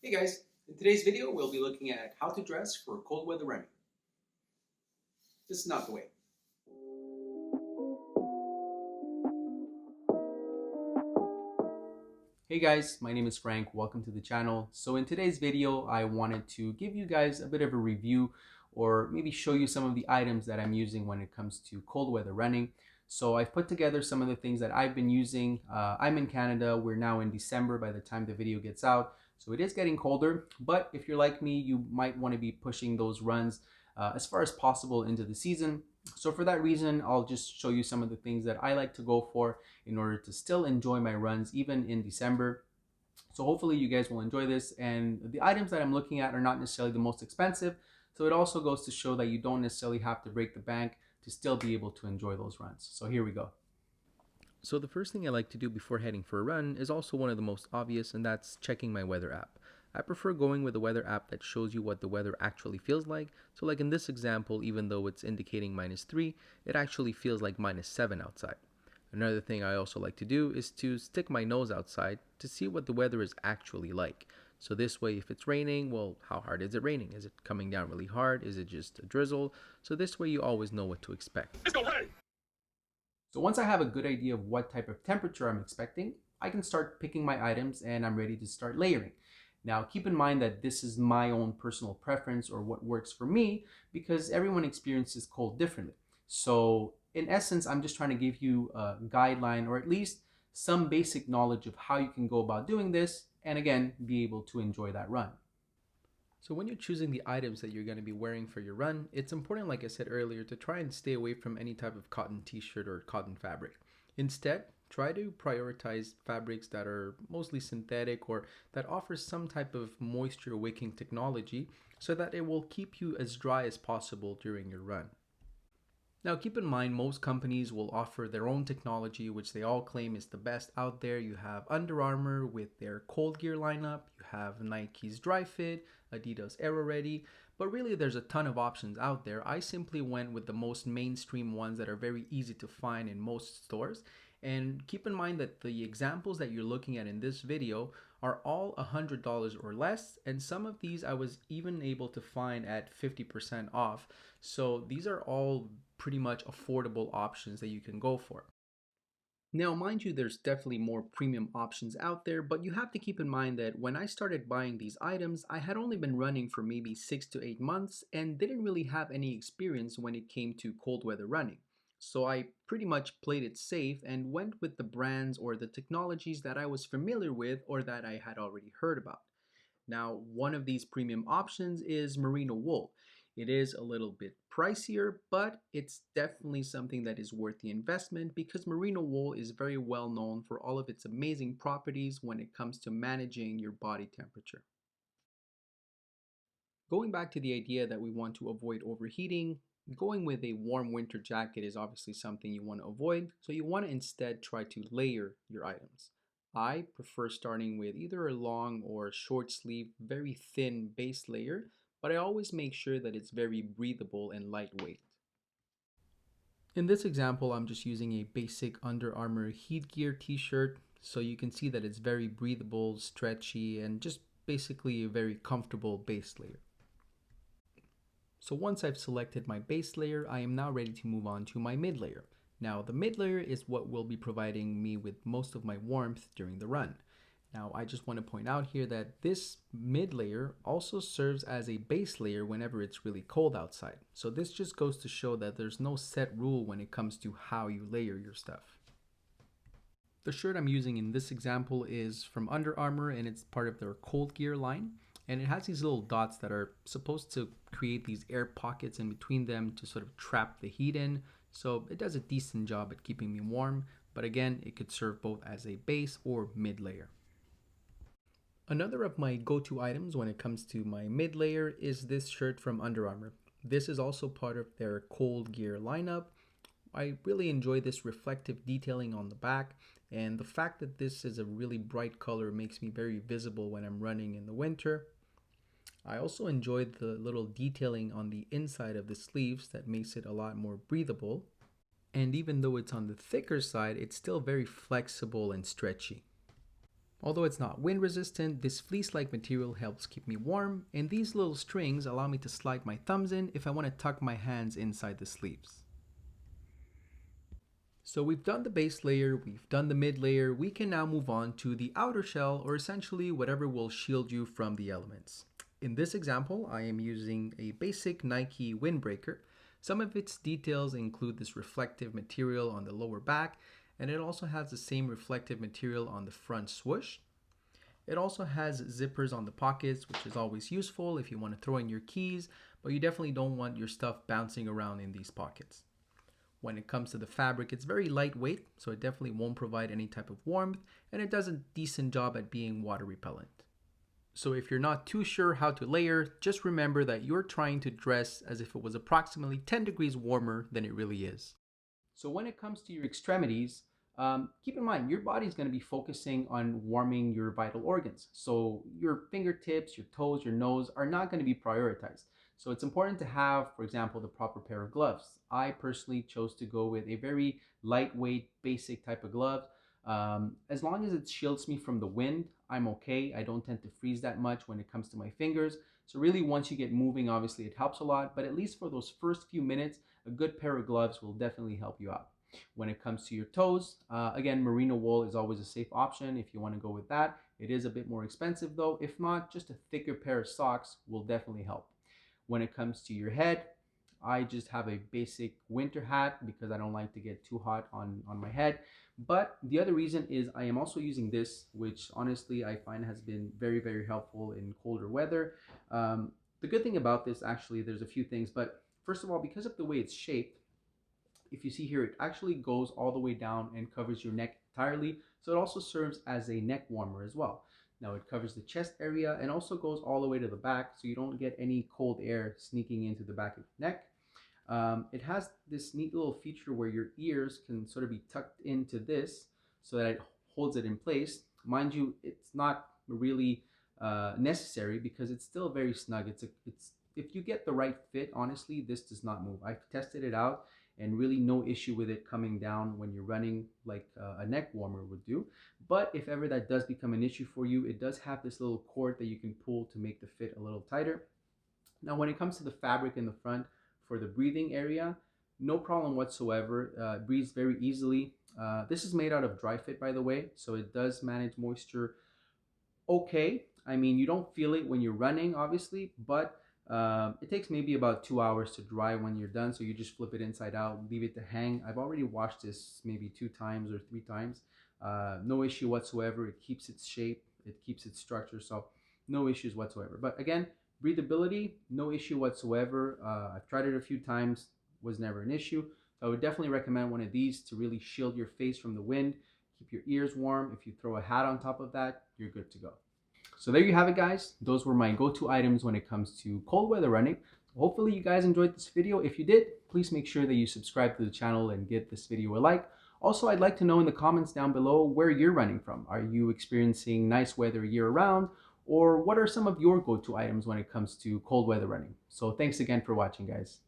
Hey guys, in today's video we'll be looking at how to dress for cold weather running. This is not the way. Hey guys, my name is Frank. Welcome to the channel. So in today's video I wanted to give you guys a bit of a review or maybe show you some of the items that I'm using when it comes to cold weather running. So I've put together some of the things that I've been using. I'm in Canada. We're now in December by the time the video gets out. So it is getting colder, but if you're like me, you might want to be pushing those runs as far as possible into the season. So for that reason, I'll just show you some of the things that I like to go for in order to still enjoy my runs even in December. So hopefully you guys will enjoy this, and the items that I'm looking at are not necessarily the most expensive. So it also goes to show that you don't necessarily have to break the bank to still be able to enjoy those runs. So here we go. So the first thing I like to do before heading for a run is also one of the most obvious, and that's checking my weather app. I prefer going with a weather app that shows you what the weather actually feels like. So like in this example, even though it's indicating -3, it actually feels like -7 outside. Another thing I also like to do is to stick my nose outside to see what the weather is actually like. So this way, if it's raining, well, how hard is it raining? Is it coming down really hard? Is it just a drizzle? So this way you always know what to expect. It's gonna rain! So once I have a good idea of what type of temperature I'm expecting, I can start picking my items and I'm ready to start layering. Now keep in mind that this is my own personal preference or what works for me because everyone experiences cold differently. So in essence, I'm just trying to give you a guideline or at least some basic knowledge of how you can go about doing this and again, be able to enjoy that run. So when you're choosing the items that you're going to be wearing for your run, it's important, like I said earlier, to try and stay away from any type of cotton t-shirt or cotton fabric. Instead, try to prioritize fabrics that are mostly synthetic or that offer some type of moisture wicking technology so that it will keep you as dry as possible during your run. Now keep in mind most companies will offer their own technology which they all claim is the best out there. You have Under Armour with their cold gear lineup, you have Nike's Dry Fit, Adidas Aero Ready, but really there's a ton of options out there. I simply went with the most mainstream ones that are very easy to find in most stores. And keep in mind that the examples that you're looking at in this video are all $100 or less, and some of these I was even able to find at 50% off. So these are all pretty much affordable options that you can go for. Now, mind you, there's definitely more premium options out there, but you have to keep in mind that when I started buying these items, I had only been running for maybe 6 to 8 months and didn't really have any experience when it came to cold weather running. So I pretty much played it safe and went with the brands or the technologies that I was familiar with or that I had already heard about. Now, one of these premium options is merino wool. It is a little bit pricier, but it's definitely something that is worth the investment because merino wool is very well known for all of its amazing properties when it comes to managing your body temperature. Going back to the idea that we want to avoid overheating, going with a warm winter jacket is obviously something you want to avoid, so you want to instead try to layer your items. I prefer starting with either a long or short sleeve, very thin base layer, but I always make sure that it's very breathable and lightweight. In this example, I'm just using a basic Under Armour heat gear t-shirt, so you can see that it's very breathable, stretchy, and just basically a very comfortable base layer. So once I've selected my base layer, I am now ready to move on to my mid layer. Now the mid layer is what will be providing me with most of my warmth during the run. Now I just want to point out here that this mid layer also serves as a base layer whenever it's really cold outside. So this just goes to show that there's no set rule when it comes to how you layer your stuff. The shirt I'm using in this example is from Under Armour and it's part of their cold gear line. And it has these little dots that are supposed to create these air pockets in between them to sort of trap the heat in. So it does a decent job at keeping me warm, but again, it could serve both as a base or mid layer. Another of my go-to items when it comes to my mid layer is this shirt from Under Armour. This is also part of their cold gear lineup. I really enjoy this reflective detailing on the back, and the fact that this is a really bright color makes me very visible when I'm running in the winter. I also enjoyed the little detailing on the inside of the sleeves that makes it a lot more breathable. And even though it's on the thicker side, it's still very flexible and stretchy. Although it's not wind resistant, this fleece-like material helps keep me warm, and these little strings allow me to slide my thumbs in if I want to tuck my hands inside the sleeves. So we've done the base layer, we've done the mid layer, we can now move on to the outer shell, or essentially whatever will shield you from the elements. In this example, I am using a basic Nike windbreaker. Some of its details include this reflective material on the lower back, and it also has the same reflective material on the front swoosh. It also has zippers on the pockets, which is always useful if you want to throw in your keys, but you definitely don't want your stuff bouncing around in these pockets. When it comes to the fabric, it's very lightweight, so it definitely won't provide any type of warmth, and it does a decent job at being water repellent. So if you're not too sure how to layer, just remember that you're trying to dress as if it was approximately 10 degrees warmer than it really is. So when it comes to your extremities, keep in mind your body's going to be focusing on warming your vital organs. So your fingertips, your toes, your nose are not going to be prioritized. So it's important to have, for example, the proper pair of gloves. I personally chose to go with a very lightweight, basic type of glove. As long as it shields me from the wind, I'm okay. I don't tend to freeze that much when it comes to my fingers. So really, once you get moving, obviously it helps a lot, but at least for those first few minutes, a good pair of gloves will definitely help you out. When it comes to your toes, again, merino wool is always a safe option if you want to go with that. It is a bit more expensive though. If not, just a thicker pair of socks will definitely help. When it comes to your head, I just have a basic winter hat because I don't like to get too hot on my head. But the other reason is I am also using this, which honestly I find has been very, very helpful in colder weather. The good thing about this, actually, there's a few things, but first of all, because of the way it's shaped, if you see here, it actually goes all the way down and covers your neck entirely. So it also serves as a neck warmer as well. Now it covers the chest area and also goes all the way to the back, so you don't get any cold air sneaking into the back of your neck. It has this neat little feature where your ears can sort of be tucked into this so that it holds it in place. Mind you, it's not really necessary because it's still very snug. If you get the right fit, honestly, this does not move. I've tested it out and really no issue with it coming down when you're running like a neck warmer would do. But if ever that does become an issue for you, it does have this little cord that you can pull to make the fit a little tighter. Now, when it comes to the fabric in the front for the breathing area, no problem whatsoever. It breathes very easily. This is made out of dry fit, by the way, so it does manage moisture okay. I mean, you don't feel it when you're running, obviously, but it takes maybe about 2 hours to dry when you're done. So you just flip it inside out, leave it to hang. I've already washed this maybe 2 times or 3 times. No issue whatsoever. It keeps its shape, it keeps its structure, so no issues whatsoever. But again, breathability, no issue whatsoever. I've tried it a few times, was never an issue. So I would definitely recommend one of these to really shield your face from the wind, keep your ears warm. If you throw a hat on top of that, you're good to go. So there you have it, guys. Those were my go-to items when it comes to cold weather running. Hopefully you guys enjoyed this video. If you did, please make sure that you subscribe to the channel and give this video a like. Also, I'd like to know in the comments down below where you're running from. Are you experiencing nice weather year-round? Or what are some of your go-to items when it comes to cold weather running? So thanks again for watching, guys.